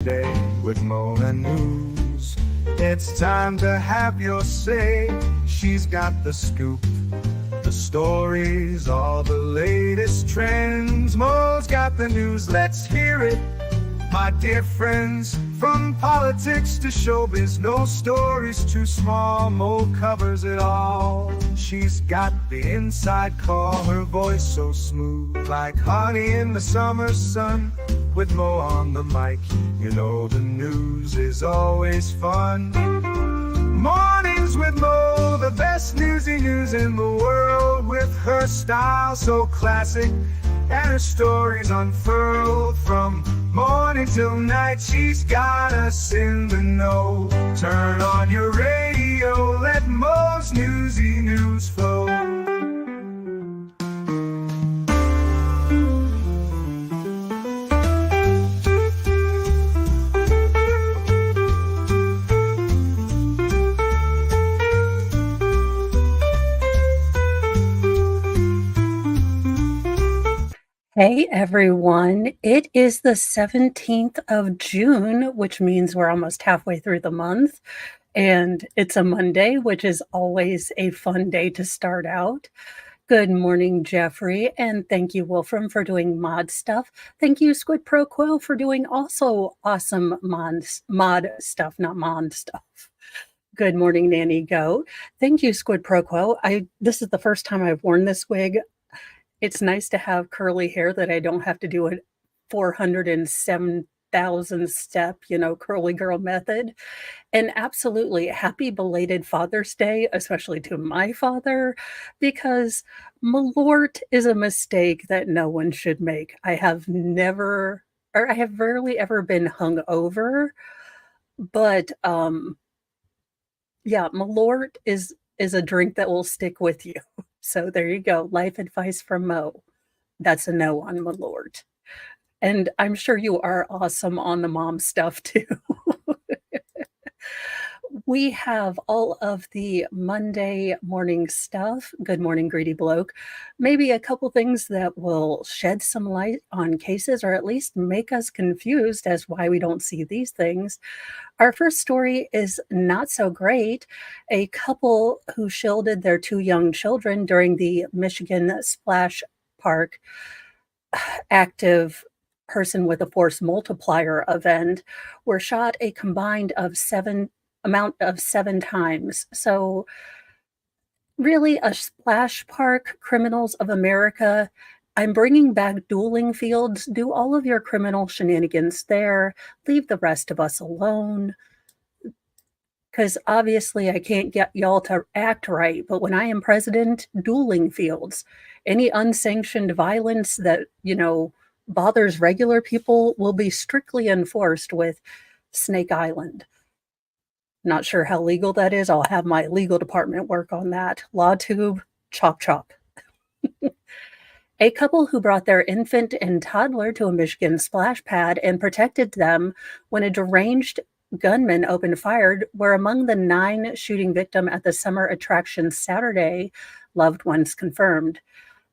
today with Mona News. It's time to have your say. She's got the scoop, the stories, all the latest trends. Mo's got the news, let's hear it. My dear friends, from politics to showbiz, no story's too small. Mo covers it all. She's got the inside call, her voice so smooth, like honey in the summer sun. With Mo on the mic, you know the news is always fun. Mornings with Mo, the best newsy news in the world. With her style so classic and her stories unfurled, from morning till night, she's got us in the know. Turn on your radio, let Mo's newsy news flow. Hey everyone, it is the 17th of June, which means we're almost halfway through the month, and it's a Monday, which is always a fun day to start out. Good morning, Jeffrey, and thank you, Wolfram, for doing mod stuff. Thank you, Squid Pro Quill, for doing also awesome mod stuff, not mod stuff. Good morning, Nanny Goat. Thank you, Squid Pro Quill. This is the first time I've worn this wig. It's nice to have curly hair that I don't have to do a 407,000 step, curly girl method. And absolutely happy belated Father's Day, especially to my father, because malort is a mistake that no one should make. I have rarely ever been hungover, but yeah, malort is a drink that will stick with you. So there you go. Life advice from Mo. That's a no on malort. And I'm sure you are awesome on the mom stuff too. We have all of the Monday morning stuff. Good morning, greedy bloke. Maybe a couple things that will shed some light on cases, or at least make us confused as why we don't see these things. Our first story is not so great. A couple who shielded their two young children during the Michigan Splash Park active person with a force multiplier event were shot a combined amount of 7 times. So really, a splash park, criminals of America. I'm bringing back dueling fields. Do all of your criminal shenanigans there. Leave the rest of us alone. Because obviously I can't get y'all to act right. But when I am president, dueling fields. Any unsanctioned violence that, bothers regular people will be strictly enforced with Snake Island. Not sure how legal that is. I'll have my legal department work on that. LawTube, chop chop. A couple who brought their infant and toddler to a Michigan splash pad and protected them when a deranged gunman opened fire were among the 9 shooting victims at the summer attraction Saturday, loved ones confirmed.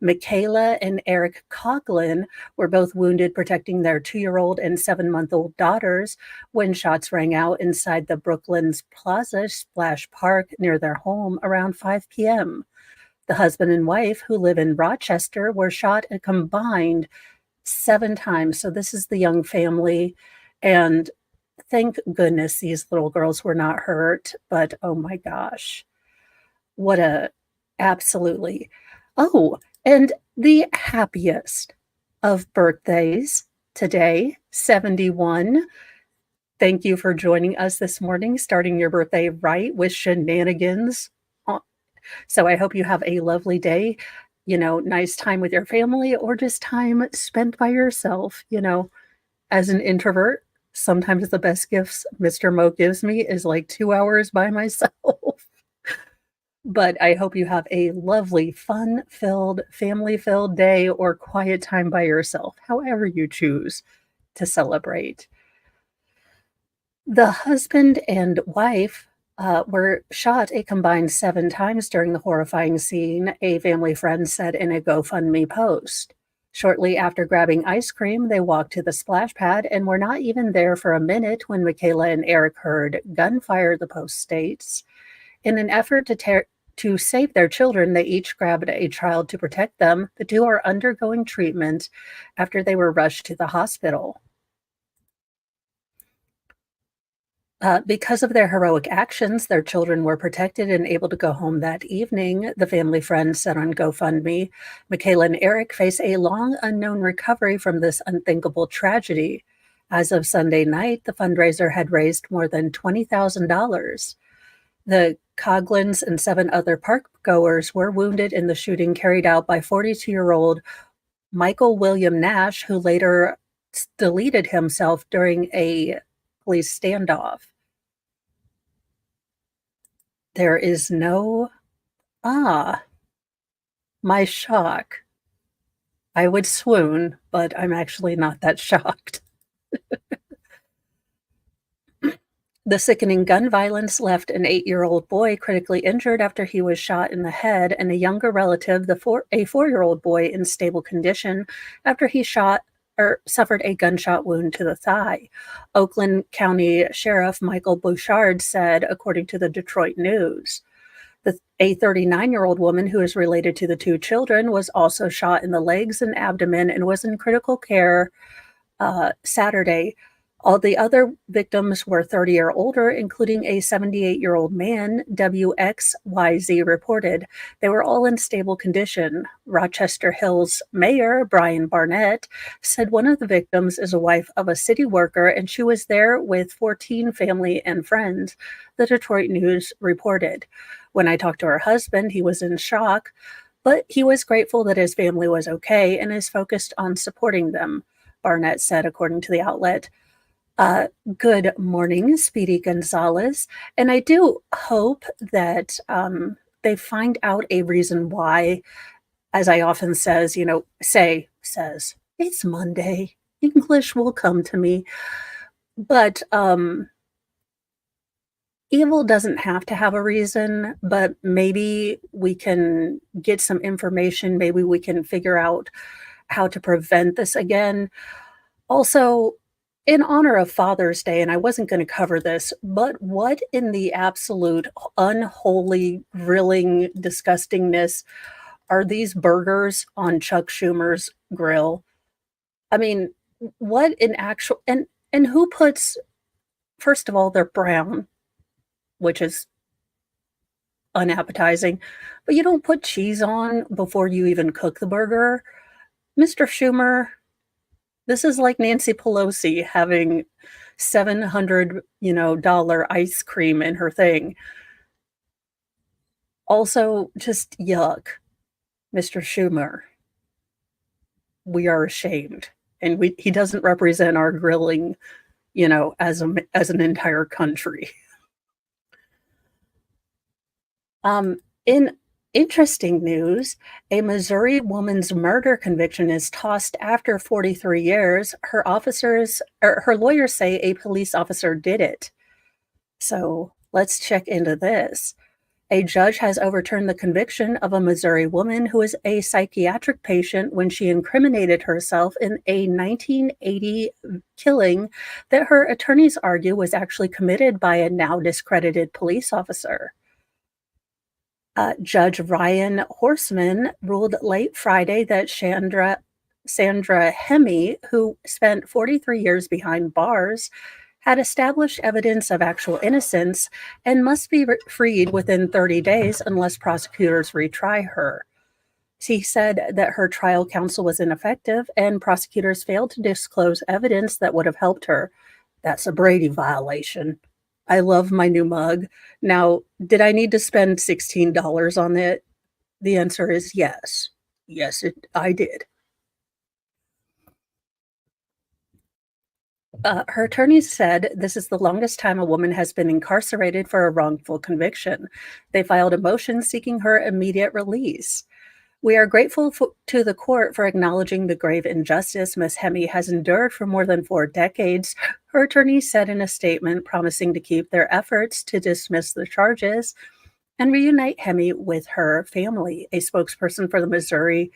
Michaela and Eric Coughlin were both wounded protecting their 2-year-old and 7-month-old daughters when shots rang out inside the Brooklands Plaza Splash Park near their home around 5 p.m. The husband and wife, who live in Rochester, were shot a combined 7 times. So this is the young family, and thank goodness these little girls were not hurt, but oh my gosh, what a absolutely. Oh, and the happiest of birthdays today, 71. Thank you for joining us this morning, starting your birthday right with shenanigans. So I hope you have a lovely day, nice time with your family, or just time spent by yourself. As an introvert, sometimes the best gifts Mr. Mo gives me is like 2 hours by myself. But I hope you have a lovely, fun-filled, family-filled day or quiet time by yourself, however you choose to celebrate. The husband and wife were shot a combined 7 times during the horrifying scene, a family friend said in a GoFundMe post. Shortly after grabbing ice cream, they walked to the splash pad and were not even there for a minute when Michaela and Eric heard gunfire, the Post states. In an effort to save their children, they each grabbed a child to protect them. The two are undergoing treatment after they were rushed to the hospital. Because of their heroic actions, their children were protected and able to go home that evening, the family friend said on GoFundMe. Michaela and Eric face a long unknown recovery from this unthinkable tragedy. As of Sunday night, the fundraiser had raised more than $20,000. The Coglins and 7 other park goers were wounded in the shooting carried out by 42-year-old Michael William Nash, who later deleted himself during a police standoff. There is no my shock. I would swoon, but I'm actually not that shocked. The sickening gun violence left an 8-year-old boy critically injured after he was shot in the head, and a younger relative, a 4-year-old boy, in stable condition after he suffered a gunshot wound to the thigh. Oakland County Sheriff Michael Bouchard said, according to the Detroit News. A 39-year-old woman who is related to the 2 children was also shot in the legs and abdomen and was in critical care Saturday. All the other victims were 30 or older, including a 78-year-old man, WXYZ reported. They were all in stable condition. Rochester Hills Mayor Brian Barnett said one of the victims is a wife of a city worker, and she was there with 14 family and friends, the Detroit News reported. When I talked to her husband, he was in shock, but he was grateful that his family was okay and is focused on supporting them, Barnett said, according to the outlet. Good morning, Speedy Gonzalez. And I do hope that they find out a reason why, as I often says, it's Monday. English will come to me. But evil doesn't have to have a reason, but maybe we can get some information. Maybe we can figure out how to prevent this again. Also, in honor of Father's Day, and I wasn't going to cover this, but what in the absolute unholy, grilling disgustingness are these burgers on Chuck Schumer's grill? I mean, what in actual and who puts, first of all, they're brown, which is unappetizing, but you don't put cheese on before you even cook the burger. Mr. Schumer, this is like Nancy Pelosi having $700, ice cream in her thing. Also, just yuck. Mr. Schumer, we are ashamed. And he doesn't represent our grilling, as an entire country. In interesting news, a Missouri woman's murder conviction is tossed after 43 years. Her lawyers say a police officer did it. So let's check into this. A judge has overturned the conviction of a Missouri woman who was a psychiatric patient when she incriminated herself in a 1980 killing that her attorneys argue was actually committed by a now discredited police officer. Judge Ryan Horseman ruled late Friday that Sandra Hemme, who spent 43 years behind bars, had established evidence of actual innocence and must be freed within 30 days unless prosecutors retry her. He said that her trial counsel was ineffective and prosecutors failed to disclose evidence that would have helped her. That's a Brady violation. I love my new mug. Now, did I need to spend $16 on it? The answer is yes. Yes, I did. Her attorneys said this is the longest time a woman has been incarcerated for a wrongful conviction. They filed a motion seeking her immediate release. We are grateful to the court for acknowledging the grave injustice Ms. Hemme has endured for more than 4 decades, her attorneys said in a statement, promising to keep their efforts to dismiss the charges and reunite Hemme with her family. A spokesperson for the Missouri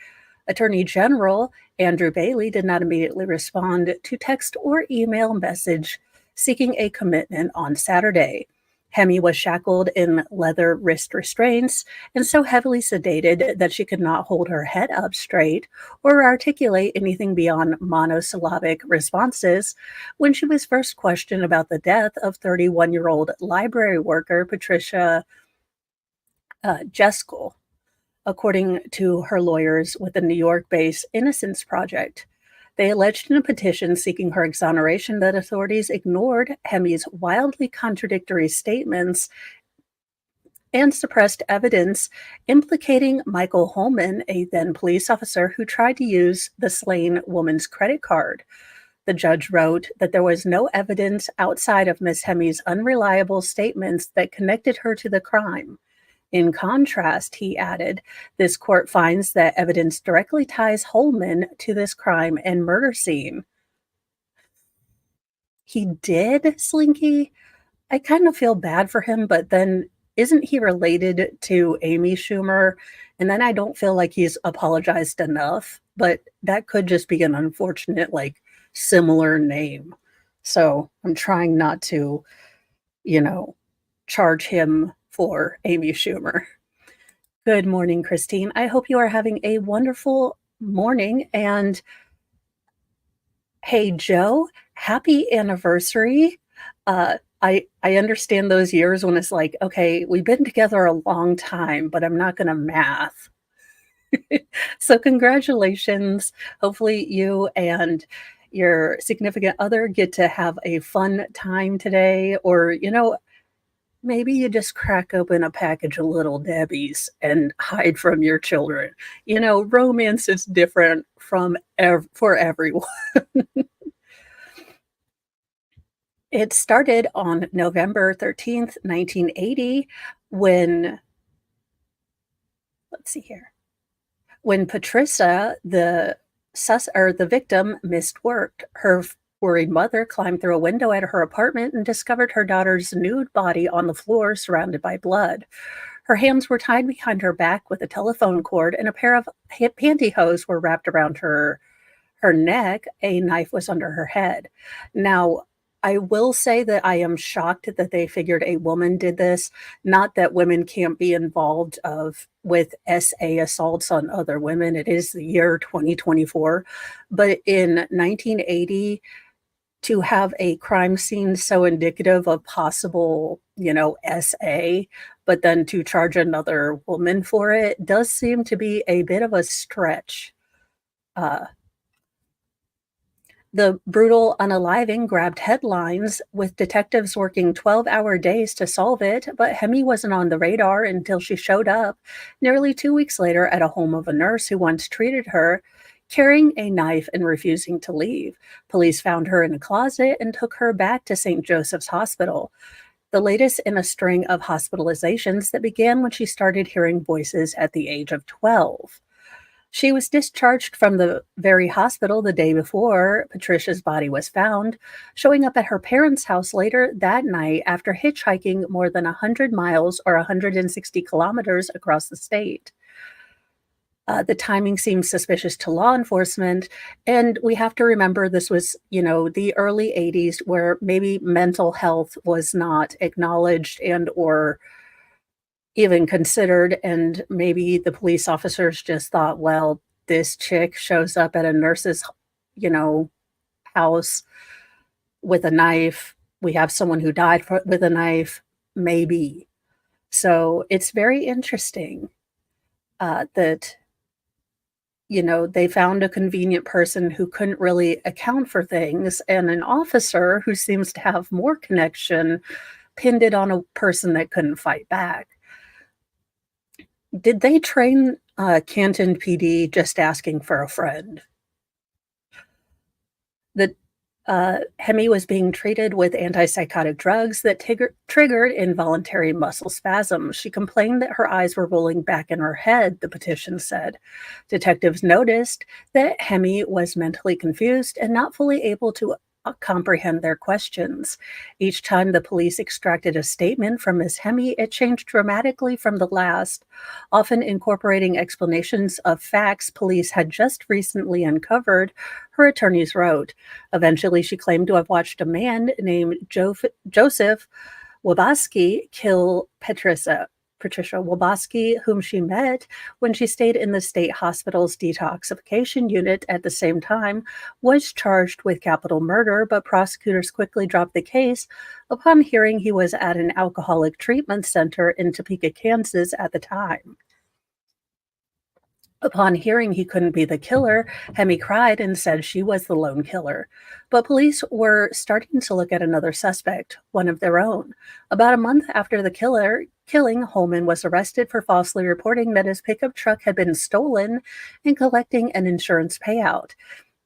Attorney General Andrew Bailey did not immediately respond to text or email message seeking a commitment on Saturday. Hemi was shackled in leather wrist restraints and so heavily sedated that she could not hold her head up straight or articulate anything beyond monosyllabic responses when she was first questioned about the death of 31-year-old library worker Patricia Jeskel, according to her lawyers with the New York-based Innocence Project. They alleged in a petition seeking her exoneration that authorities ignored Hemi's wildly contradictory statements and suppressed evidence implicating Michael Holman, a then police officer who tried to use the slain woman's credit card. The judge wrote that there was no evidence outside of Miss Hemi's unreliable statements that connected her to the crime. In contrast, he added, this court finds that evidence directly ties Holman to this crime and murder scene. He did, Slinky? I kind of feel bad for him, but then isn't he related to Amy Schumer? And then I don't feel like he's apologized enough, but that could just be an unfortunate, similar name. So I'm trying not to, charge him for Amy Schumer. Good morning, Christine. I hope you are having a wonderful morning. And hey, Joe, happy anniversary. I understand those years when it's like, okay, we've been together a long time, but I'm not going to math. So congratulations. Hopefully you and your significant other get to have a fun time today, or, maybe you just crack open a package of Little Debbie's and hide from your children. Romance is different for everyone. It started on November 13th, 1980, when, let's see here, when Patricia, the victim, missed work. Her worried mother climbed through a window at her apartment and discovered her daughter's nude body on the floor surrounded by blood. Her hands were tied behind her back with a telephone cord, and a pair of pantyhose were wrapped around her neck. A knife was under her head. Now, I will say that I am shocked that they figured a woman did this. Not that women can't be involved with SA assaults on other women. It is the year 2024. But in 1980, to have a crime scene so indicative of possible, SA, but then to charge another woman for it does seem to be a bit of a stretch. The brutal unaliving grabbed headlines, with detectives working 12-hour days to solve it, but Hemi wasn't on the radar until she showed up nearly 2 weeks later at a home of a nurse who once treated her, carrying a knife and refusing to leave. Police found her in a closet and took her back to St. Joseph's Hospital, the latest in a string of hospitalizations that began when she started hearing voices at the age of 12. She was discharged from the very hospital the day before Patricia's body was found, showing up at her parents' house later that night after hitchhiking more than 100 miles or 160 kilometers across the state. The timing seems suspicious to law enforcement, and we have to remember this was, the early 80s, where maybe mental health was not acknowledged and or even considered, and maybe the police officers just thought, well, this chick shows up at a nurse's, house with a knife. We have someone who died with a knife, maybe. So it's very interesting that they found a convenient person who couldn't really account for things, and an officer who seems to have more connection pinned it on a person that couldn't fight back. Did they train Canton PD just asking for a friend? The Hemi was being treated with antipsychotic drugs that triggered involuntary muscle spasms. She complained that her eyes were rolling back in her head, the petition said. Detectives noticed that Hemi was mentally confused and not fully able to comprehend their questions. Each time the police extracted a statement from Miss Hemi, it changed dramatically from the last, often incorporating explanations of facts police had just recently uncovered, her attorneys wrote. Eventually, she claimed to have watched a man named Joseph Wabaski kill Patricia Wabaski, whom she met when she stayed in the state hospital's detoxification unit at the same time, was charged with capital murder, but prosecutors quickly dropped the case upon hearing he was at an alcoholic treatment center in Topeka, Kansas at the time. Upon hearing he couldn't be the killer, Hemi cried and said she was the lone killer. But police were starting to look at another suspect, one of their own. About a month after the killing, Holman was arrested for falsely reporting that his pickup truck had been stolen and collecting an insurance payout.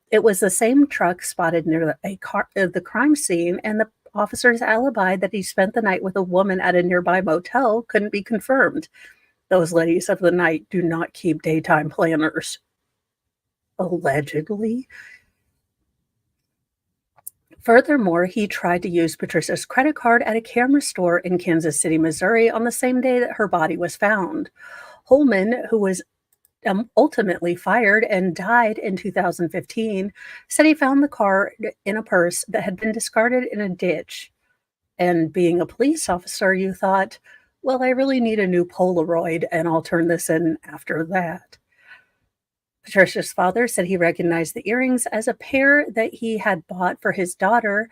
It was the same truck spotted near the crime scene, and the officer's alibi that he spent the night with a woman at a nearby motel couldn't be confirmed. Those ladies of the night do not keep daytime planners. Allegedly. Furthermore, he tried to use Patricia's credit card at a camera store in Kansas City, Missouri on the same day that her body was found. Holman, who was ultimately fired and died in 2015, said he found the card in a purse that had been discarded in a ditch. And being a police officer, you thought, well, I really need a new Polaroid, and I'll turn this in after that. Patricia's father said he recognized the earrings as a pair that he had bought for his daughter,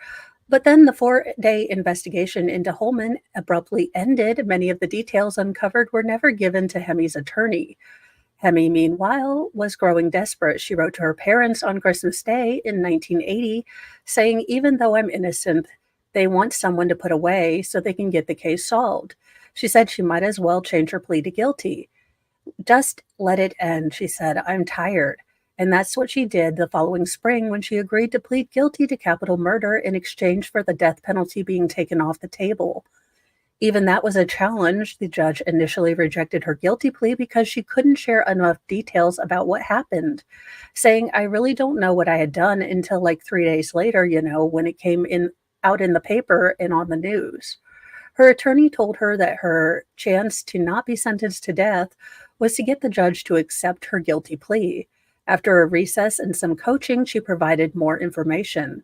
but then the 4-day investigation into Holman abruptly ended. Many of the details uncovered were never given to Hemi's attorney. Hemi, meanwhile, was growing desperate. She wrote to her parents on Christmas Day in 1980, saying, even though I'm innocent, they want someone to put away so they can get the case solved. She said she might as well change her plea to guilty. Just let it end, she said. I'm tired. And that's what she did the following spring when she agreed to plead guilty to capital murder in exchange for the death penalty being taken off the table. Even that was a challenge. The judge initially rejected her guilty plea because she couldn't share enough details about what happened, saying, I really don't know what I had done until like 3 days later, when it came out in the paper and on the news. Her attorney told her that her chance to not be sentenced to death was to get the judge to accept her guilty plea. After a recess and some coaching, she provided more information.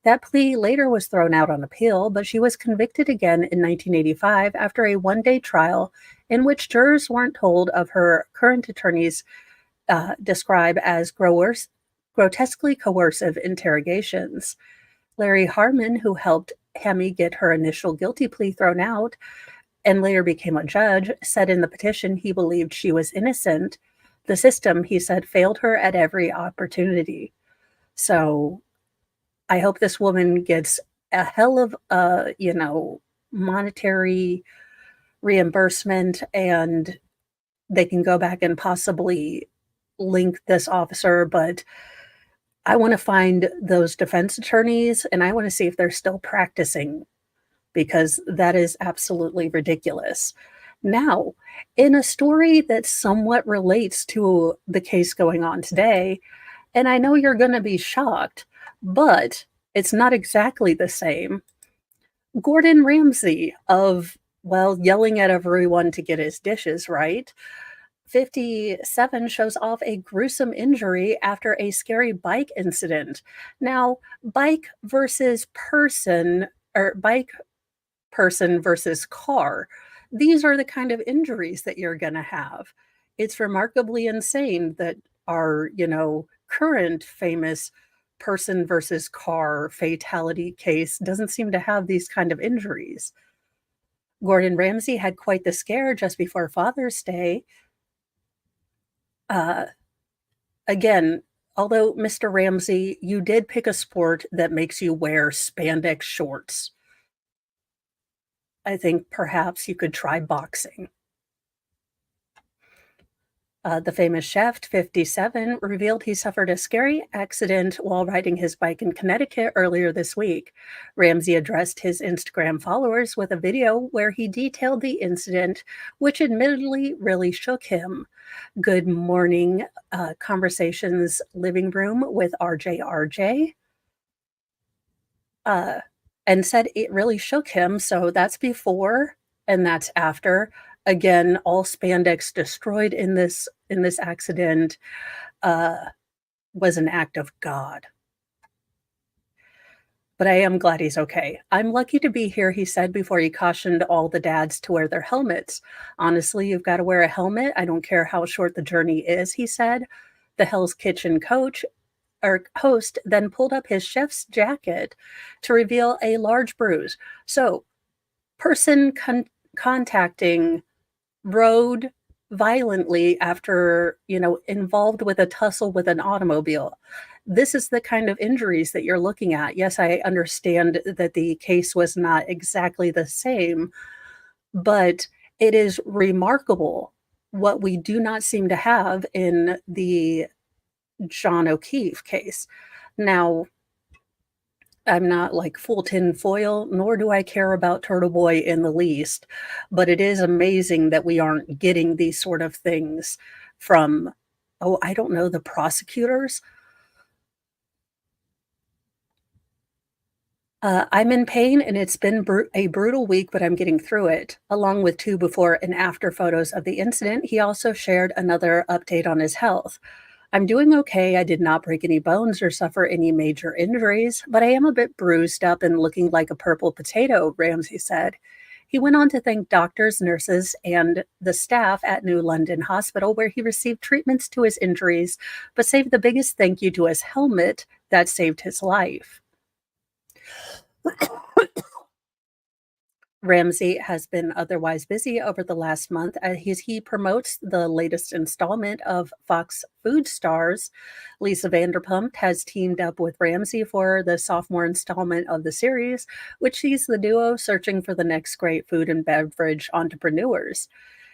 That plea later was thrown out on appeal, but she was convicted again in 1985 after a one-day trial in which jurors weren't told of her current attorney's describe as grotesquely coercive interrogations. Larry Harmon, who helped Hemi get her initial guilty plea thrown out and later became a judge, said in the petition he believed she was innocent. The system, he said, failed her at every opportunity. So I hope this woman gets a hell of monetary reimbursement, and they can go back and possibly link this officer. But I want to find those defense attorneys, and I want to see if they're still practicing, because that is absolutely ridiculous. Now, in a story that somewhat relates to the case going on today, and I know you're going to be shocked, but it's not exactly the same. Gordon Ramsay of, yelling at everyone to get his dishes right, 57 shows off a gruesome injury after a scary bike incident. Now, bike versus person, or bike person versus car, these are the kind of injuries that you're going to have. It's remarkably insane that our, current famous person versus car fatality case doesn't seem to have these kind of injuries. Gordon Ramsay had quite the scare just before Father's Day. Again, although Mr. Ramsay, you did pick a sport that makes you wear spandex shorts. I think perhaps you could try boxing. The famous chef, 57, revealed he suffered a scary accident while riding his bike in Connecticut earlier this week. Ramsay addressed his Instagram followers with a video where he detailed the incident, which admittedly really shook him. Good morning, Conversations Living Room with RJ. uh, and said it really shook him. So that's before and that's after. Again, all spandex destroyed in this accident uh, was an act of God. But I am glad he's okay. I'm lucky to be here, he said before he cautioned all the dads to wear their helmets. Honestly, you've got to wear a helmet. I don't care how short the journey is, he said. The Hell's Kitchen coach or host then pulled up his chef's jacket to reveal a large bruise. So, person contacting rode violently after, involved with a tussle with an automobile. This is the kind of injuries that you're looking at. Yes, I understand that the case was not exactly the same, but it is remarkable what we do not seem to have in the John O'Keefe case. Now, I'm not like full tin foil, nor do I care about Turtle Boy in the least, but it is amazing that we aren't getting these sort of things from, oh, I don't know, the prosecutors. I'm in pain and it's been a brutal week, but I'm getting through it. Along with two before and after photos of the incident, he also shared another update on his health. I'm doing okay. I did not break any bones or suffer any major injuries, but I am a bit bruised up and looking like a purple potato, Ramsey said. He went on to thank doctors, nurses, and the staff at New London Hospital, where he received treatments to his injuries, but saved the biggest thank you to his helmet that saved his life. Ramsey has been otherwise busy over the last month as he promotes the latest installment of Fox Food Stars. Lisa Vanderpump has teamed up with Ramsey for the sophomore installment of the series, which sees the duo searching for the next great food and beverage entrepreneurs.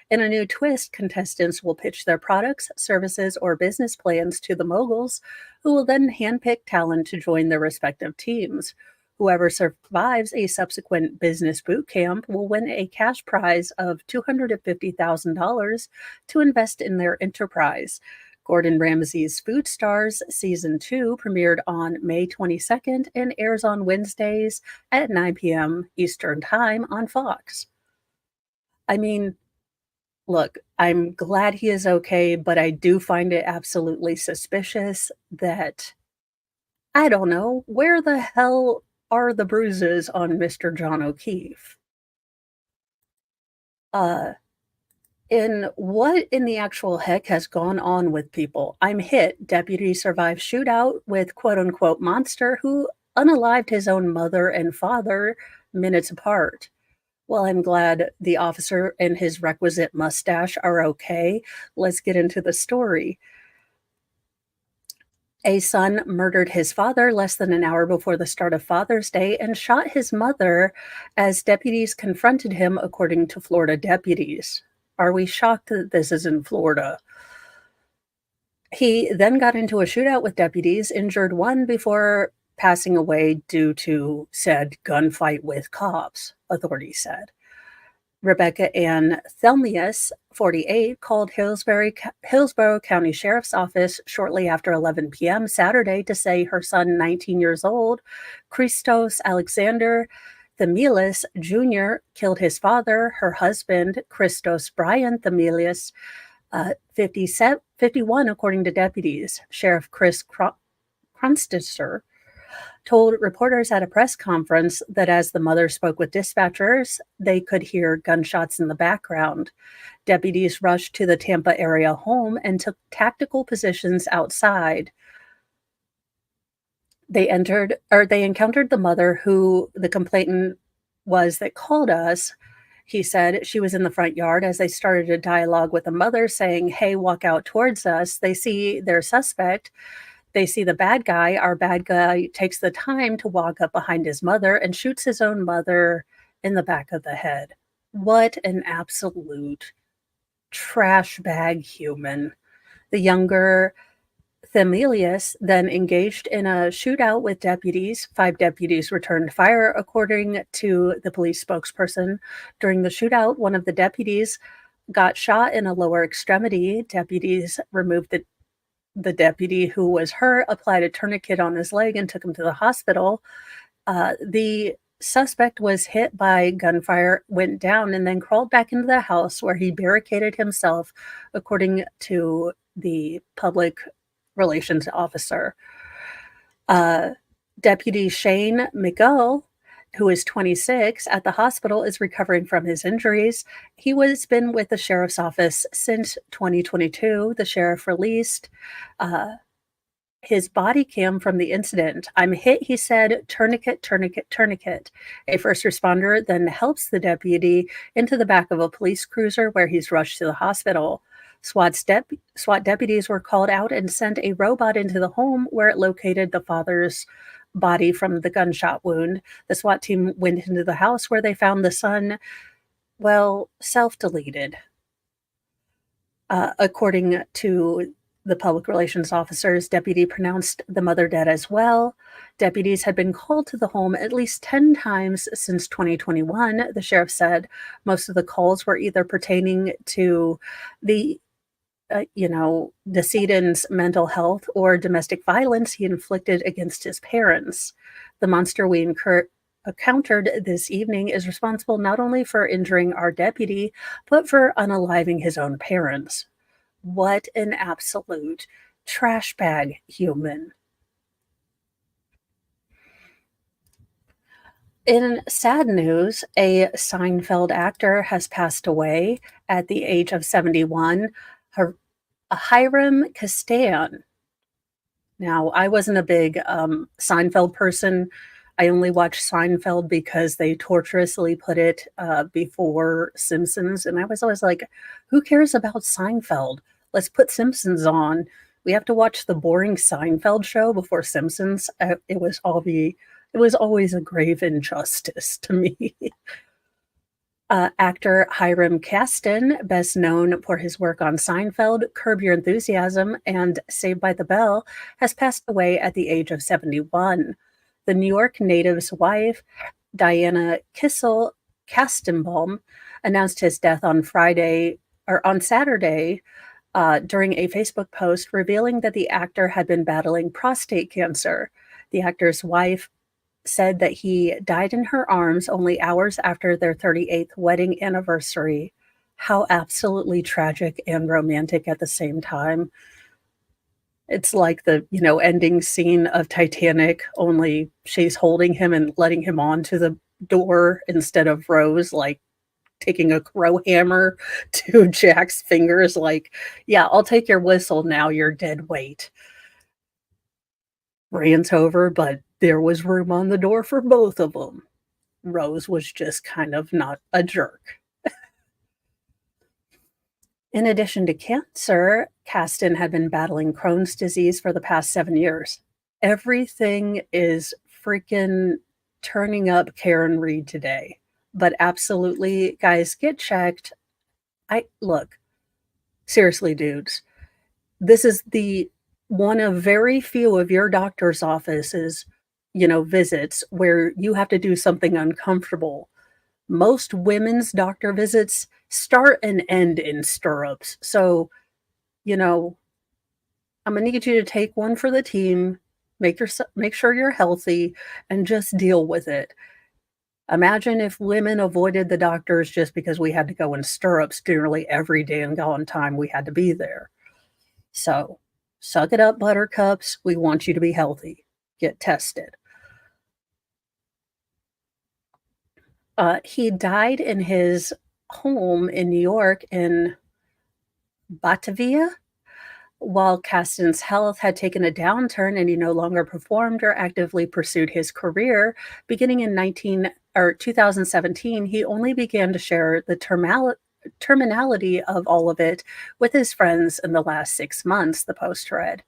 In a new twist, contestants will pitch their products, services, or business plans to the moguls, who will then handpick talent to join their respective teams. Whoever survives a subsequent business boot camp will win a cash prize of $250,000 to invest in their enterprise. Gordon Ramsay's Food Stars Season 2 premiered on May 22nd and airs on Wednesdays at 9 p.m. Eastern Time on Fox. I mean, look, I'm glad he is okay, but I do find it absolutely suspicious that, I don't know, where the hell are the bruises on Mr. John O'Keefe? Uh, and what in the actual heck has gone on with people? I'm hit. Deputy survives shootout with quote unquote monster who unalived his own mother and father minutes apart. Well, I'm glad the officer and his requisite mustache are okay. Let's get into the story. A son murdered his father less than an hour before the start of Father's Day and shot his mother as deputies confronted him, according to Florida deputies. Are we shocked that this is in Florida? He then got into a shootout with deputies, injured one before passing away due to said gunfight with cops, authorities said. Rebecca Ann Thelmius, 48, called Hillsborough County Sheriff's Office shortly after 11 p.m. Saturday to say her son, 19 years old, Christos Alexander Themilis Jr., killed his father, her husband, Christos Brian Themilis, 51, according to deputies. Sheriff Chris Cronstister told reporters at a press conference that as the mother spoke with dispatchers, they could hear gunshots in the background. Deputies rushed to the Tampa area home and took tactical positions outside. They encountered the mother who the complainant was that called us. He said she was in the front yard as they started a dialogue with the mother saying, "Hey, walk out towards us." They see their suspect. They see the bad guy. Our bad guy takes the time to walk up behind his mother and shoots his own mother in the back of the head. What an absolute trash bag human. The younger Themelius then engaged in a shootout with deputies. 5 deputies returned fire, according to the police spokesperson. During the shootout, one of the deputies got shot in a lower extremity. Deputies removed the deputy who was hurt, applied a tourniquet on his leg, and took him to the hospital. The suspect was hit by gunfire, went down, and then crawled back into the house where he barricaded himself, according to the public relations officer. Uh, Deputy Shane McGull, who is 26, at the hospital is recovering from his injuries. He was been with the sheriff's office since 2022. The sheriff released uh, his body cam from the incident. I'm hit, he said, tourniquet, tourniquet, tourniquet. A first responder then helps the deputy into the back of a police cruiser where he's rushed to the hospital. SWAT deputies were called out and sent a robot into the home where it located the father's body from the gunshot wound. The SWAT team went into the house where they found the son, well, self-deleted. According to the public relations officer's deputy pronounced the mother dead as well. Deputies had been called to the home at least 10 times since 2021, the sheriff said. Most of the calls were either pertaining to the decedent's mental health or domestic violence he inflicted against his parents. The monster we encountered this evening is responsible not only for injuring our deputy, but for unaliving his own parents. What an absolute trash bag human. In sad news, a Seinfeld actor has passed away at the age of 71. Hiram Kastan. Now, I wasn't a big Seinfeld person. I only watched Seinfeld because they tortuously put it before Simpsons. And I was always like, who cares about Seinfeld? Let's put Simpsons on. We have to watch the boring Seinfeld show before Simpsons. It was always a grave injustice to me. Actor Hiram Kastan, best known for his work on Seinfeld, Curb Your Enthusiasm, and Saved by the Bell, has passed away at the age of 71. The New York native's wife, Diana Kissel Kastenbaum, announced his death on Saturday during a Facebook post revealing that the actor had been battling prostate cancer. The actor's wife said that he died in her arms only hours after their 38th wedding anniversary. How absolutely tragic and romantic at the same time. It's like the, ending scene of Titanic, only she's holding him and letting him onto the door instead of Rose, like taking a crow hammer to Jack's fingers, like, yeah, I'll take your whistle now, you're dead weight. Rant over, but there was room on the door for both of them. Rose was just kind of not a jerk. In addition to cancer, Kastan had been battling Crohn's disease for the past 7 years. Everything is freaking turning up Karen Reed today. But absolutely, guys, get checked. Look, seriously, dudes, this is the one of very few of your doctor's offices, visits where you have to do something uncomfortable. Most women's doctor visits start and end in stirrups. So, I'm gonna need you to take one for the team, make sure you're healthy, and just deal with it. Imagine if women avoided the doctors just because we had to go in stirrups nearly every day and go on time we had to be there. So, suck it up, buttercups. We want you to be healthy. Get tested. He died in his home in New York in Batavia, while Kastan's health had taken a downturn and he no longer performed or actively pursued his career. Beginning in 2017, he only began to share the terminality of all of it with his friends in the last 6 months, the Post read.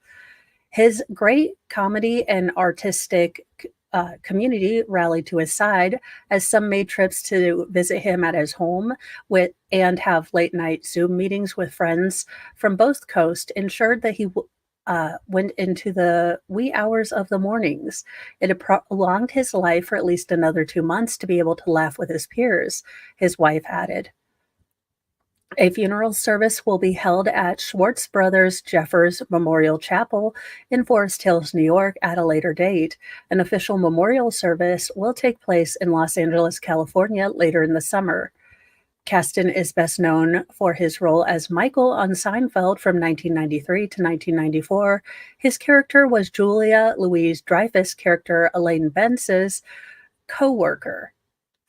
His great comedy and artistic community rallied to his side as some made trips to visit him at his home and have late night Zoom meetings with friends from both coasts, ensured that he went into the wee hours of the mornings. It had prolonged his life for at least another 2 months to be able to laugh with his peers, his wife added. A funeral service will be held at Schwartz Brothers Jeffers Memorial Chapel in Forest Hills, New York, at a later date. An official memorial service will take place in Los Angeles, California, later in the summer. Kasten is best known for his role as Michael on Seinfeld from 1993 to 1994. His character was Julia Louise Dreyfus' character Elaine Bence's co-worker.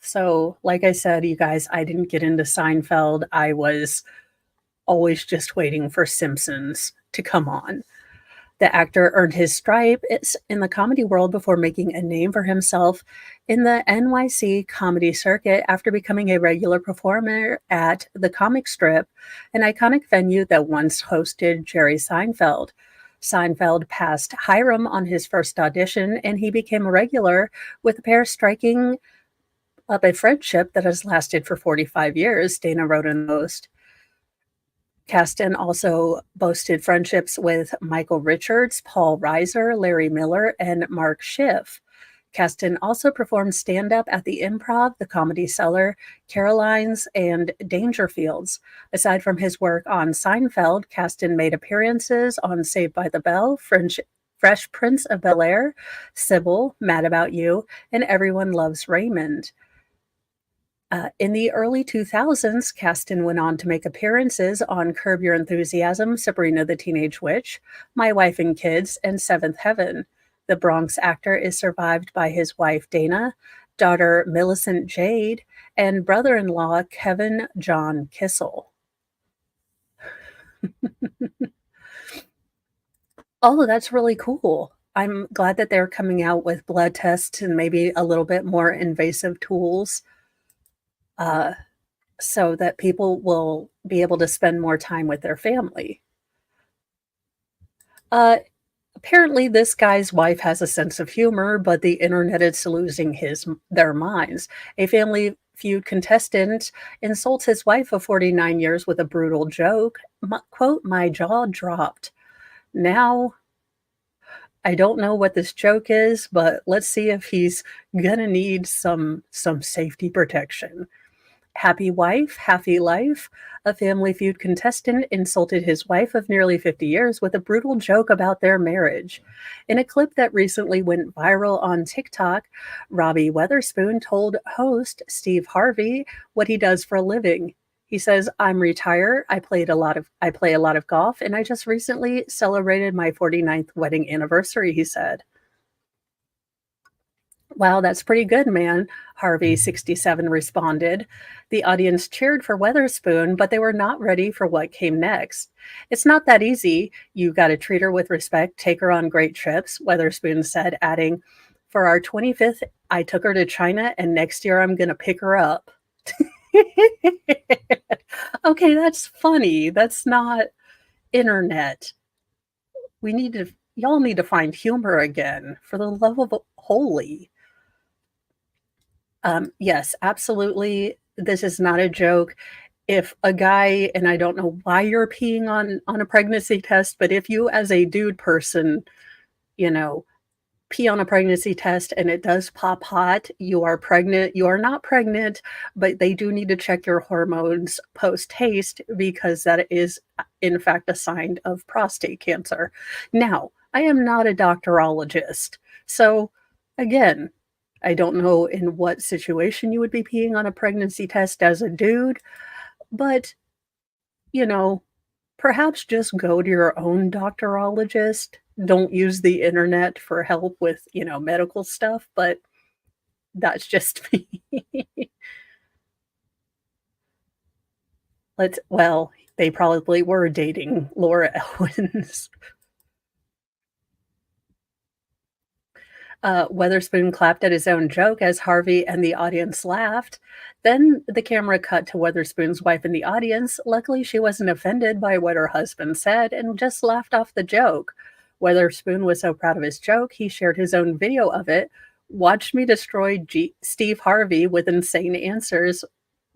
So, like I said, you guys, I didn't get into Seinfeld. I was always just waiting for Simpsons to come on. The actor earned his stripe in the comedy world before making a name for himself in the NYC comedy circuit after becoming a regular performer at the Comic Strip, an iconic venue that once hosted Jerry Seinfeld. Seinfeld passed Hiram on his first audition, and he became a regular, with the pair striking up a friendship that has lasted for 45 years, Dana wrote in the Post. Kasten also boasted friendships with Michael Richards, Paul Reiser, Larry Miller, and Mark Schiff. Kasten also performed stand-up at the Improv, the Comedy Cellar, Caroline's, and Dangerfields. Aside from his work on Seinfeld, Kasten made appearances on Saved by the Bell, Fresh Prince of Bel-Air, Sybil, Mad About You, and Everyone Loves Raymond. In the early 2000s, Kasten went on to make appearances on Curb Your Enthusiasm, Sabrina the Teenage Witch, My Wife and Kids, and Seventh Heaven. The Bronx actor is survived by his wife Dana, daughter Millicent Jade, and brother-in-law Kevin John Kissel. Oh, that's really cool. I'm glad that they're coming out with blood tests and maybe a little bit more invasive tools. So that people will be able to spend more time with their family. Apparently, this guy's wife has a sense of humor, but the internet is losing their minds. A Family Feud contestant insults his wife of 49 years with a brutal joke. Quote, "My jaw dropped." Now, I don't know what this joke is, but let's see if he's gonna need some safety protection. Happy wife, happy life. A Family Feud contestant insulted his wife of nearly 50 years with a brutal joke about their marriage. In a clip that recently went viral on TikTok, Robbie Weatherspoon told host Steve Harvey what he does for a living. He says, "I'm retired. I play a lot of golf, and I just recently celebrated my 49th wedding anniversary," he said. "Wow, that's pretty good, man," Harvey, 67, responded. The audience cheered for Weatherspoon, but they were not ready for what came next. "It's not that easy. You got to treat her with respect, take her on great trips," Weatherspoon said, adding, "For our 25th, I took her to China, and next year I'm going to pick her up." Okay, that's funny. That's not internet. Y'all need to find humor again, for the love of holy. Yes, absolutely. This is not a joke. If a guy, and I don't know why you're peeing on a pregnancy test, but if you as a dude person, you know, pee on a pregnancy test and it does pop hot, you are pregnant. You are not pregnant, but they do need to check your hormones post-haste because that is, in fact, a sign of prostate cancer. Now, I am not a doctorologist, so again, I don't know in what situation you would be peeing on a pregnancy test as a dude, but, you know, perhaps just go to your own doctorologist. Don't use the internet for help with, medical stuff, but that's just me. Well, they probably were dating Laura Owens. Weatherspoon clapped at his own joke as Harvey and the audience laughed. Then the camera cut to Weatherspoon's wife in the audience. Luckily, she wasn't offended by what her husband said and just laughed off the joke. Weatherspoon was so proud of his joke, he shared his own video of it. "Watch me destroy Steve Harvey with insane answers,"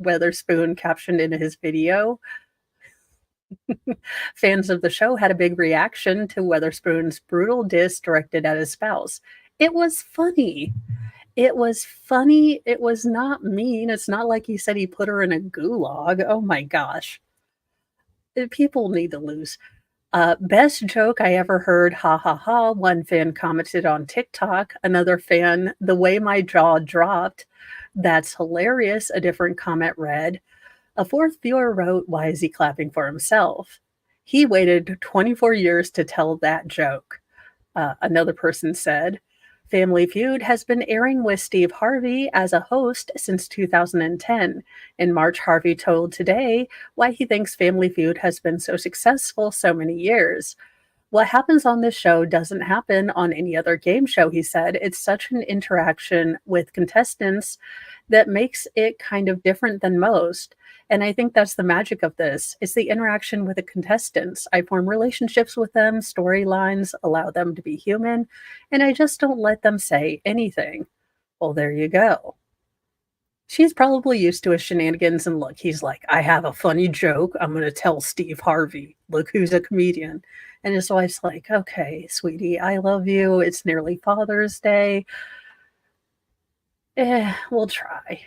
Weatherspoon captioned in his video. Fans of the show had a big reaction to Weatherspoon's brutal diss directed at his spouse. It was funny. It was funny. It was not mean. It's not like he said he put her in a gulag. Oh my gosh. People need to lose. Best joke I ever heard, ha ha ha. One fan commented on TikTok. Another fan, the way my jaw dropped. That's hilarious. A different comment read. A fourth viewer wrote, why is he clapping for himself? He waited 24 years to tell that joke. Another person said, Family Feud has been airing with Steve Harvey as a host since 2010. In March, Harvey told Today why he thinks Family Feud has been so successful so many years. What happens on this show doesn't happen on any other game show, he said. It's such an interaction with contestants that makes it kind of different than most. And I think that's the magic of this. It's the interaction with the contestants. I form relationships with them, storylines, allow them to be human, and I just don't let them say anything. Well, there you go. She's probably used to his shenanigans, and look, he's like, I have a funny joke. I'm going to tell Steve Harvey. Look who's a comedian. And his wife's like, okay, sweetie, I love you. It's nearly Father's Day. We'll try.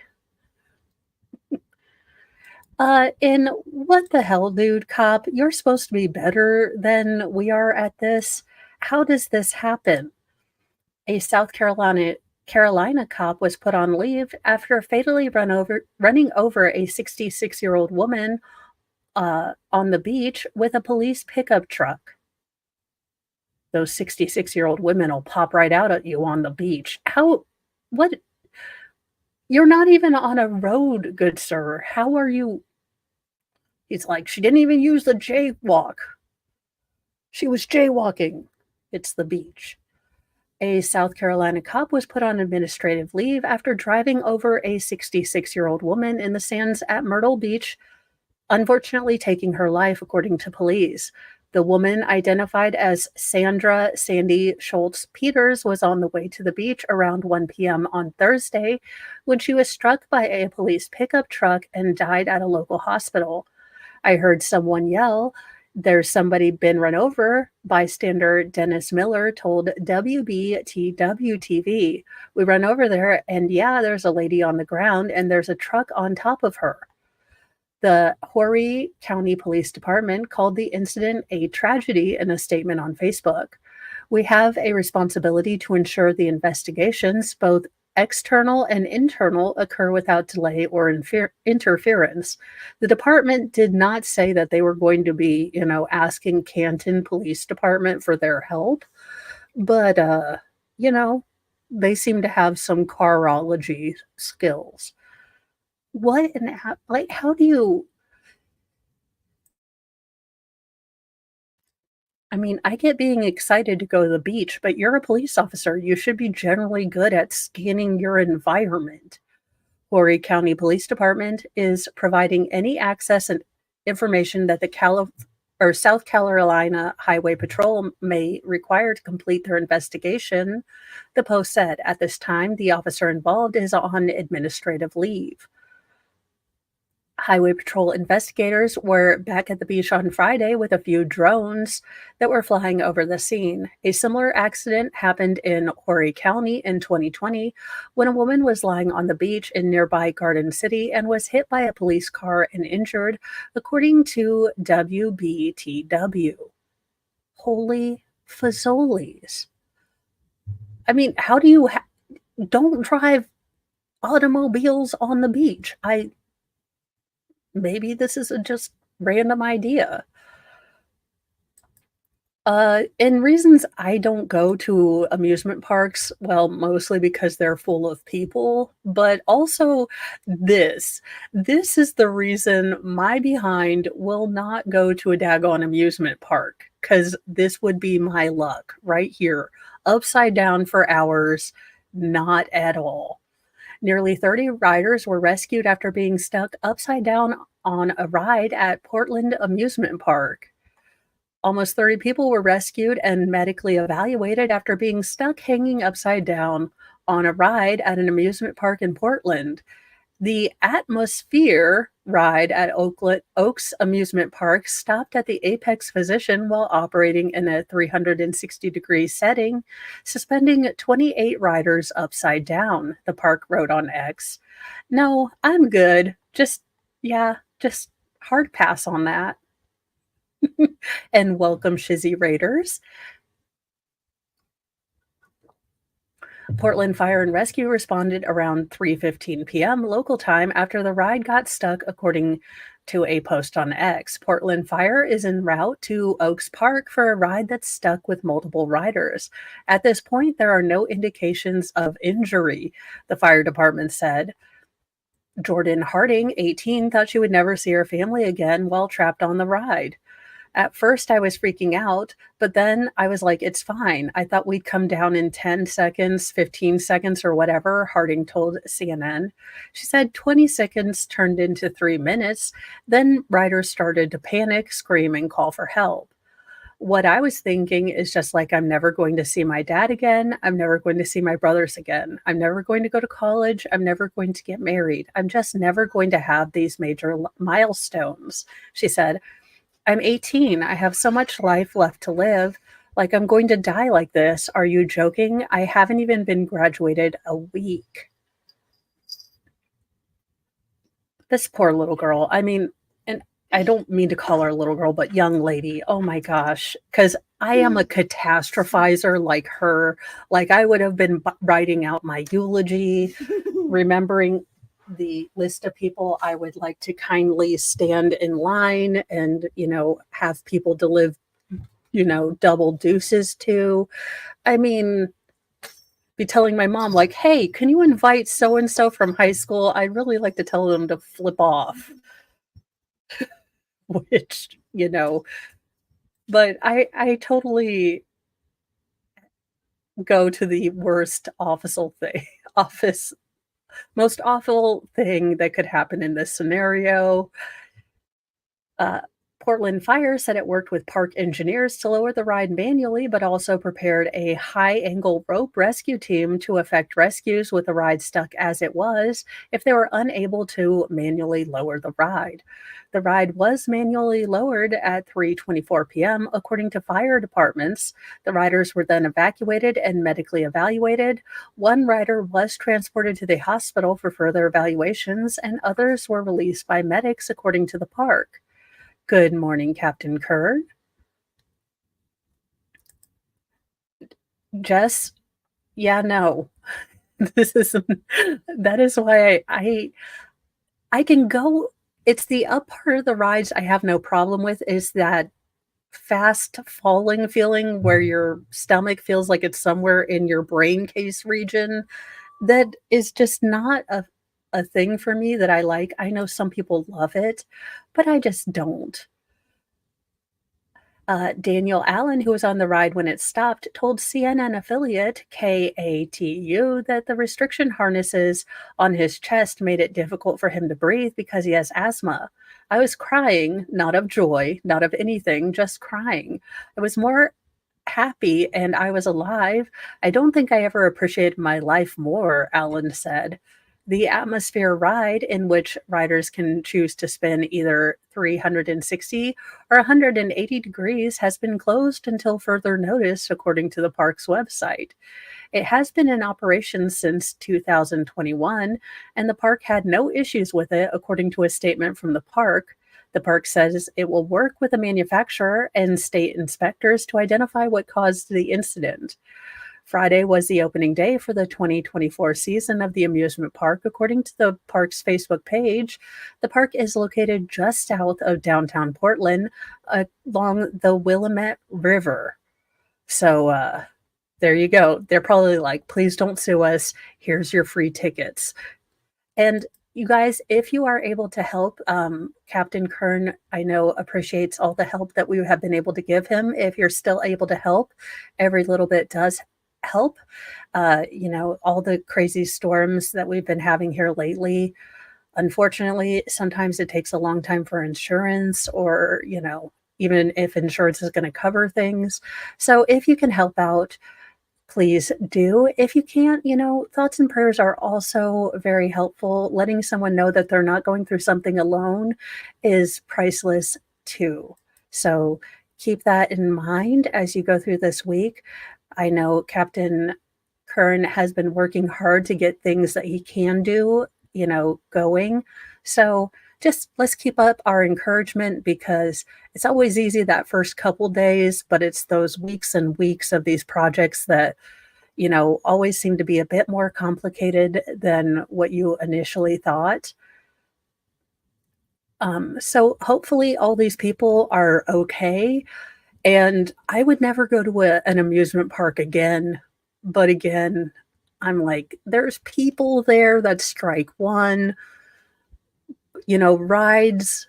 In What the Hell, Dude Cop, you're supposed to be better than we are at this. How does this happen? A South Carolina cop was put on leave after fatally running over a 66-year-old woman on the beach with a police pickup truck. Those 66-year-old women will pop right out at you on the beach. What? You're not even on a road, good sir. How are you? He's like, she didn't even use the jaywalk. She was jaywalking. It's the beach. A South Carolina cop was put on administrative leave after driving over a 66-year-old woman in the sands at Myrtle Beach, unfortunately taking her life, according to police. The woman, identified as Sandra Sandy Schultz Peters, was on the way to the beach around 1 p.m. on Thursday when she was struck by a police pickup truck and died at a local hospital. I heard someone yell, there's somebody been run over, bystander Dennis Miller told WBTW-TV. We run over there, and yeah, there's a lady on the ground, and there's a truck on top of her. The Horry County Police Department called the incident a tragedy in a statement on Facebook. We have a responsibility to ensure the investigations, both external and internal, occur without delay or interference. The department did not say that they were going to be, asking Canton Police Department for their help, but, they seem to have some carology skills. What and how do you? I mean, I get being excited to go to the beach, but you're a police officer. You should be generally good at scanning your environment. Horry County Police Department is providing any access and information that the South Carolina Highway Patrol may require to complete their investigation. The Post said at this time, the officer involved is on administrative leave. Highway Patrol investigators were back at the beach on Friday with a few drones that were flying over the scene. A similar accident happened in Horry County in 2020 when a woman was lying on the beach in nearby Garden City and was hit by a police car and injured, according to WBTW. Holy fazolies. I mean, how do you don't drive automobiles on the beach? Maybe this is a just random idea. And reasons I don't go to amusement parks, well, mostly because they're full of people, but also this. This is the reason my behind will not go to a daggone amusement park, because this would be my luck right here, upside down for hours, not at all. Nearly 30 riders were rescued after being stuck upside down on a ride at Portland Amusement Park. Almost 30 people were rescued and medically evaluated after being stuck hanging upside down on a ride at an amusement park in Portland. The Atmosphere ride at Oaks Amusement Park stopped at the apex position while operating in a 360-degree setting, suspending 28 riders upside down, the park wrote on X. No, I'm good. Just hard pass on that. And welcome, Shizzy Raiders. Portland Fire and Rescue responded around 3:15 p.m. local time after the ride got stuck, according to a post on X. Portland Fire is en route to Oaks Park for a ride that's stuck with multiple riders. At this point, there are no indications of injury, the fire department said. Jordan Harding, 18, thought she would never see her family again while trapped on the ride. At first, I was freaking out, but then I was like, it's fine. I thought we'd come down in 10 seconds, 15 seconds, or whatever, Harding told CNN. She said 20 seconds turned into 3 minutes. Then riders started to panic, scream, and call for help. What I was thinking is just like, I'm never going to see my dad again. I'm never going to see my brothers again. I'm never going to go to college. I'm never going to get married. I'm just never going to have these major milestones, she said. I'm 18. I have so much life left to live. Like, I'm going to die like this. Are you joking? I haven't even been graduated a week. This poor little girl. I mean, and I don't mean to call her a little girl, but young lady. Oh my gosh. Because I am a catastrophizer like her. Like, I would have been writing out my eulogy, remembering the list of people I would like to kindly stand in line and, have people to live, double deuces to. I mean, be telling my mom, like, hey, can you invite so and so from high school? I'd really like to tell them to flip off, which, but I totally go to the worst office most awful thing that could happen in this scenario. Uh, Portland Fire said it worked with park engineers to lower the ride manually, but also prepared a high angle rope rescue team to effect rescues with the ride stuck as it was if they were unable to manually lower the ride. The ride was manually lowered at 3:24 p.m. according to fire departments. The riders were then evacuated and medically evaluated. One rider was transported to the hospital for further evaluations, and others were released by medics, according to the park. Good morning, Captain Kern. Jess, yeah, no. This is that is why I can go. It's the up part of the rides I have no problem with, is that fast falling feeling where your stomach feels like it's somewhere in your brain case region. That is just not a thing for me that I like. I know some people love it, but I just don't. Daniel Allen, who was on the ride when it stopped, told CNN affiliate KATU that the restriction harnesses on his chest made it difficult for him to breathe because he has asthma. I was crying, not of joy, not of anything, just crying. I was more happy and I was alive. I don't think I ever appreciated my life more, Allen said. The Atmosphere ride, in which riders can choose to spin either 360 or 180 degrees, has been closed until further notice, according to the park's website. It has been in operation since 2021, and the park had no issues with it, according to a statement from the park. The park says it will work with the manufacturer and state inspectors to identify what caused the incident. Friday was the opening day for the 2024 season of the amusement park, according to the park's Facebook page. The park is located just south of downtown Portland, along the Willamette River. So there you go. They're probably like, please don't sue us. Here's your free tickets. And you guys, if you are able to help, Captain Kern, I know, appreciates all the help that we have been able to give him. If you're still able to help, every little bit does help. All the crazy storms that we've been having here lately, unfortunately, sometimes it takes a long time for insurance, or, even if insurance is going to cover things. So if you can help out, please do. If you can't, thoughts and prayers are also very helpful. Letting someone know that they're not going through something alone is priceless too. So keep that in mind as you go through this week. I know Captain Kern has been working hard to get things that he can do, going. So just let's keep up our encouragement because it's always easy that first couple days, but it's those weeks and weeks of these projects that, always seem to be a bit more complicated than what you initially thought. So hopefully all these people are okay. And I would never go to an amusement park again. But again, I'm like, there's people there that strike one, rides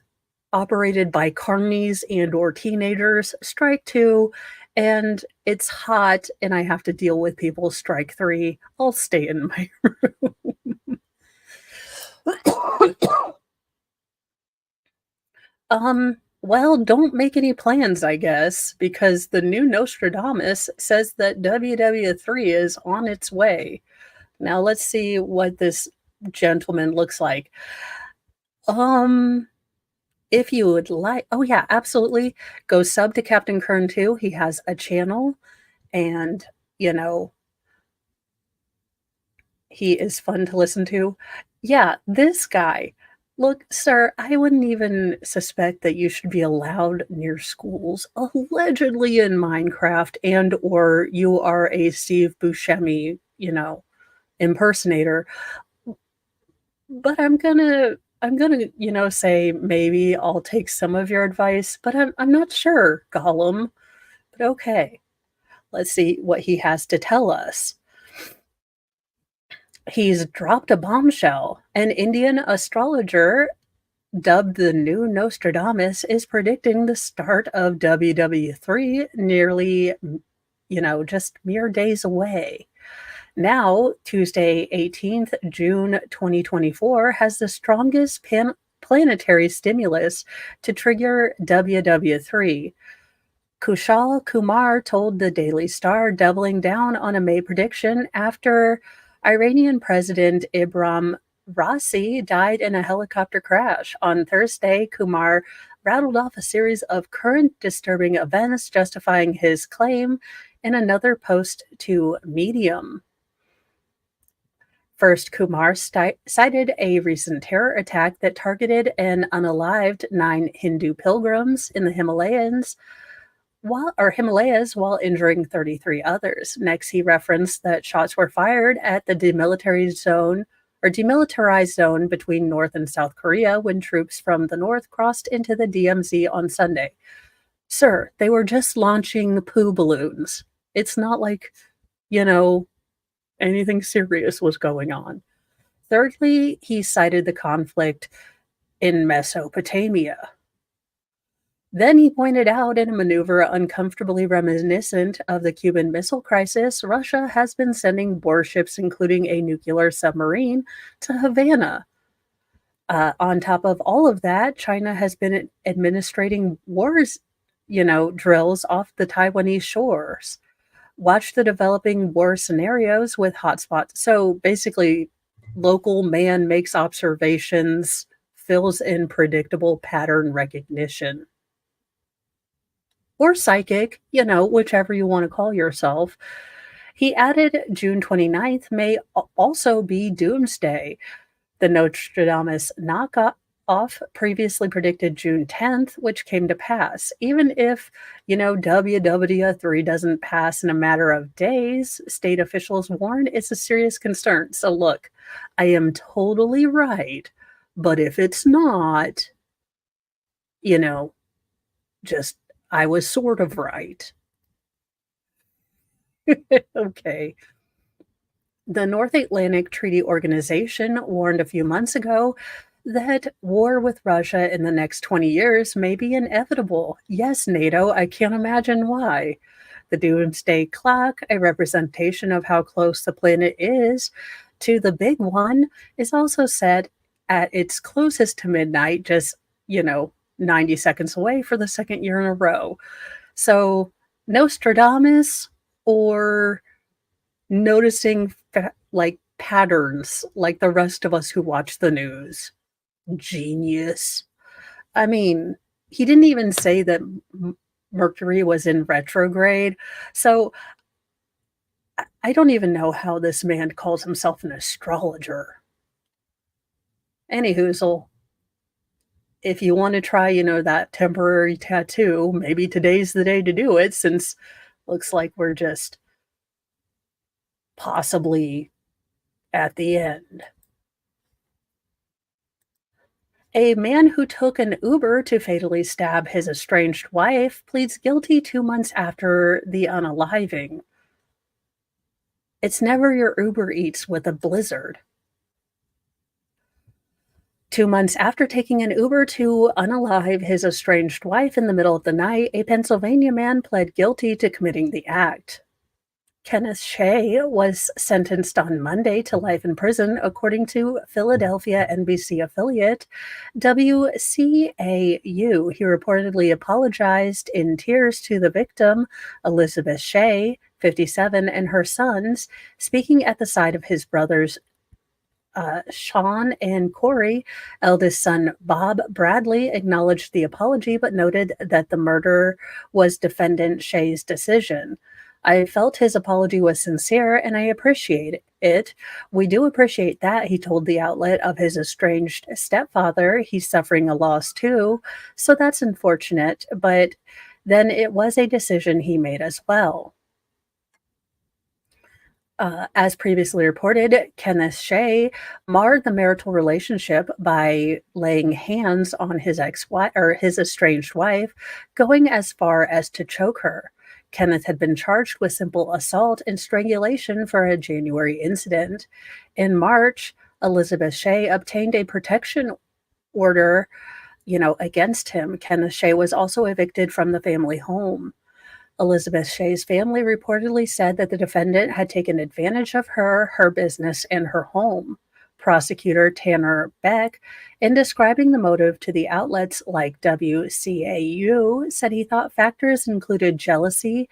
operated by carnies and or teenagers, strike two, and it's hot and I have to deal with people, strike three. I'll stay in my well, don't make any plans, I guess, because the new Nostradamus says that WW3 is on its way. Now let's see what this gentleman looks like. Um, if you would like, oh yeah, absolutely. Go sub to Captain Kern too. He has a channel and, you know, he is fun to listen to. Yeah, this guy. Look, sir, I wouldn't even suspect that you should be allowed near schools, allegedly in Minecraft, and or you are a Steve Buscemi, impersonator. But I'm gonna, say maybe I'll take some of your advice, but I'm not sure, Gollum. But okay, let's see what he has to tell us. He's dropped a bombshell. An Indian astrologer dubbed the new Nostradamus is predicting the start of WW3 nearly, just mere days away. Now, Tuesday, 18th June 2024, has the strongest planetary stimulus to trigger WW3. Kushal Kumar told the Daily Star, doubling down on a May prediction after Iranian President Ibrahim Raisi died in a helicopter crash. On Thursday, Kumar rattled off a series of current disturbing events justifying his claim in another post to Medium. First, Kumar cited a recent terror attack that targeted and unalived 9 Hindu pilgrims in the Himalayas while injuring 33 others. Next, he referenced that shots were fired at the demilitarized zone between North and South Korea when troops from the north crossed into the DMZ on Sunday. Sir, they were just launching poo balloons. It's not like, anything serious was going on. Thirdly, he cited the conflict in Mesopotamia. Then he pointed out in a maneuver uncomfortably reminiscent of the Cuban Missile Crisis, Russia has been sending warships, including a nuclear submarine, to Havana. On top of all of that, China has been administrating drills off the Taiwanese shores. Watch the developing war scenarios with hotspots. So basically, local man makes observations, fills in predictable pattern recognition. Or psychic, whichever you want to call yourself. He added June 29th may also be doomsday. The Nostradamus knockoff previously predicted June 10th, which came to pass. Even if, WW3 doesn't pass in a matter of days, state officials warn it's a serious concern. So look, I am totally right. But if it's not, just I was sort of right. Okay. The North Atlantic Treaty Organization warned a few months ago that war with Russia in the next 20 years may be inevitable. Yes, NATO, I can't imagine why. The doomsday clock, a representation of how close the planet is to the big one, is also set at its closest to midnight, just, 90 seconds away for the second year in a row. So, Nostradamus or noticing patterns like the rest of us who watch the news. Genius. I mean, he didn't even say that Mercury was in retrograde. So I don't even know how this man calls himself an astrologer. Any hoozle. if you wanna try, that temporary tattoo, maybe today's the day to do it since looks like we're just possibly at the end. A man who took an Uber to fatally stab his estranged wife pleads guilty 2 months after the unaliving. It's never your Uber Eats with a blizzard. 2 months after taking an Uber to unalive his estranged wife in the middle of the night, a Pennsylvania man pled guilty to committing the act. Kenneth Shea was sentenced on Monday to life in prison, according to Philadelphia NBC affiliate WCAU. He reportedly apologized in tears to the victim, Elizabeth Shea, 57, and her sons, speaking at the side of his brothers Sean and Corey. Eldest son Bob Bradley acknowledged the apology but noted that the murder was defendant Shea's decision. I felt his apology was sincere and I appreciate it. We do appreciate that, he told the outlet of his estranged stepfather. He's suffering a loss too, so that's unfortunate, but then it was a decision he made as well. As previously reported, Kenneth Shea marred the marital relationship by laying hands on his ex-wife or his estranged wife, going as far as to choke her. Kenneth had been charged with simple assault and strangulation for a January incident. In March, Elizabeth Shea obtained a protection order, against him. Kenneth Shea was also evicted from the family home. Elizabeth Shea's family reportedly said that the defendant had taken advantage of her, her business, and her home. Prosecutor Tanner Beck, in describing the motive to the outlets like WCAU, said he thought factors included jealousy,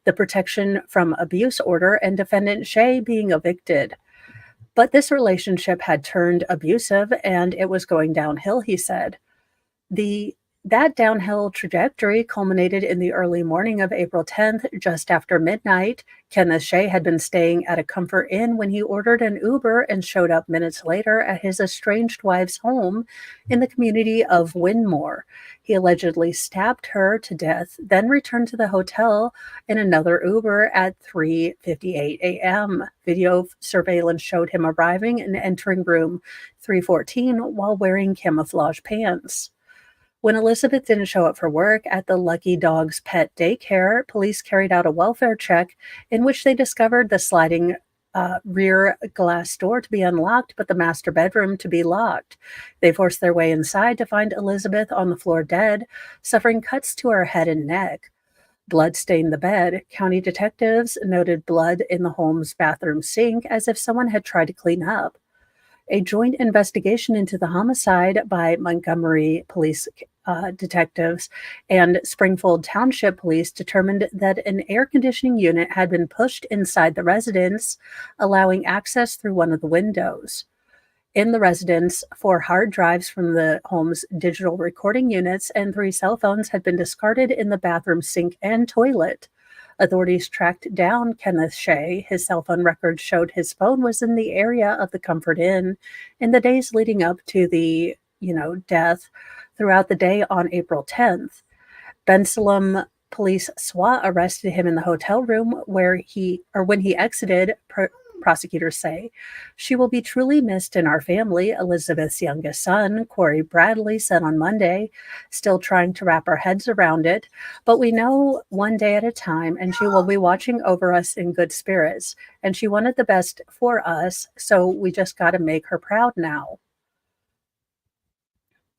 the protection from abuse order, and defendant Shea being evicted. But this relationship had turned abusive and it was going downhill, he said. The That downhill trajectory culminated in the early morning of April 10th, just after midnight. Kenneth Shea had been staying at a Comfort Inn when he ordered an Uber and showed up minutes later at his estranged wife's home in the community of Winmore. He allegedly stabbed her to death, then returned to the hotel in another Uber at 3:58 a.m. Video surveillance showed him arriving and entering room 314 while wearing camouflage pants. When Elizabeth didn't show up for work at the Lucky Dog's pet daycare, police carried out a welfare check in which they discovered the sliding rear glass door to be unlocked, but the master bedroom to be locked. They forced their way inside to find Elizabeth on the floor dead, suffering cuts to her head and neck. Blood stained the bed. County detectives noted blood in the home's bathroom sink as if someone had tried to clean up. A joint investigation into the homicide by Montgomery police detectives and Springfield Township Police determined that an air conditioning unit had been pushed inside the residence, allowing access through one of the windows. In the residence, 4 hard drives from the home's digital recording units and 3 cell phones had been discarded in the bathroom sink and toilet. Authorities tracked down Kenneth Shea. His cell phone records showed his phone was in the area of the Comfort Inn in the days leading up to the, death throughout the day on April 10th. Bensalem police SWAT arrested him in the hotel room when he exited, prosecutors say. She will be truly missed in our family, Elizabeth's youngest son, Corey Bradley, said on Monday, still trying to wrap our heads around it. But we know one day at a time, and she will be watching over us in good spirits. And she wanted the best for us, so we just got to make her proud now.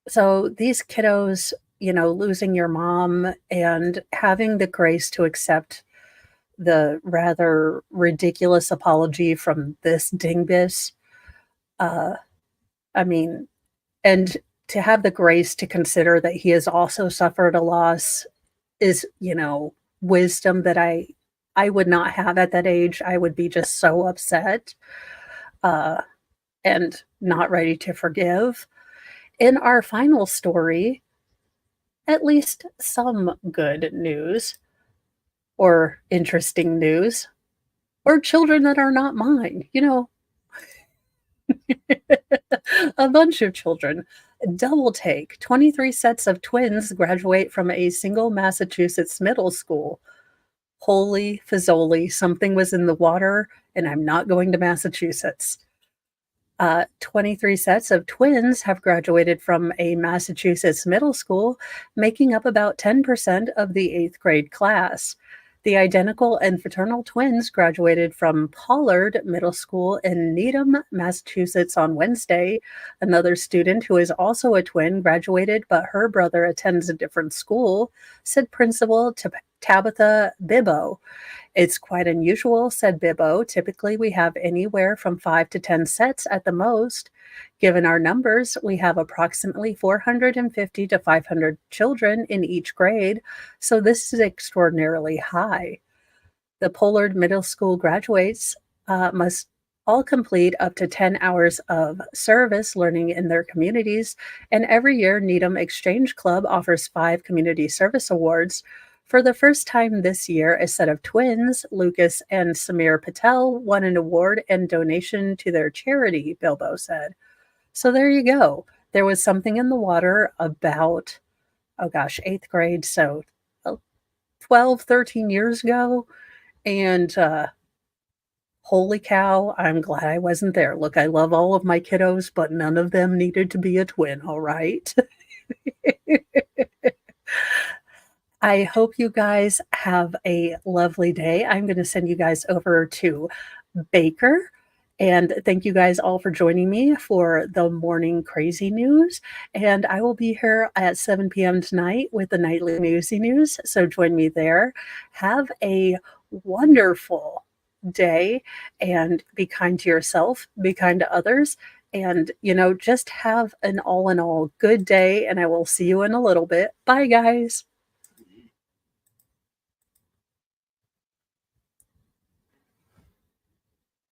So these kiddos, losing your mom and having the grace to accept the rather ridiculous apology from this dingus. Uh, I mean, and to have the grace to consider that he has also suffered a loss is, wisdom that I would not have at that age. I would be just so upset uh, and not ready to forgive. In our final story, at least some good news or interesting news or children that are not mine, A bunch of children. Double take. 23 sets of twins graduate from a single Massachusetts middle school. Holy Fazoli, something was in the water, and I'm not going to Massachusetts. 23 sets of twins have graduated from a Massachusetts middle school, making up about 10% of the eighth grade class. The identical and fraternal twins graduated from Pollard Middle School in Needham, Massachusetts on Wednesday. Another student who is also a twin graduated, but her brother attends a different school, said Principal Tabitha Bibbo. It's quite unusual, said Bibbo. Typically, we have anywhere from 5 to 10 sets at the most. Given our numbers, we have approximately 450 to 500 children in each grade, so this is extraordinarily high. The Pollard Middle School graduates must all complete up to 10 hours of service learning in their communities, and every year, Needham Exchange Club offers 5 community service awards. For the first time this year, a set of twins, Lucas and Samir Patel, won an award and donation to their charity, Bilbo said. So there you go. There was something in the water about, oh gosh, eighth grade, so 12, 13 years ago. And holy cow, I'm glad I wasn't there. Look, I love all of my kiddos, but none of them needed to be a twin, all right? I hope you guys have a lovely day. I'm going to send you guys over to Baker. And thank you guys all for joining me for the morning crazy news. And I will be here at 7 p.m. tonight with the nightly newsy news. So join me there. Have a wonderful day and be kind to yourself, be kind to others. And, just have an all in all good day. And I will see you in a little bit. Bye, guys.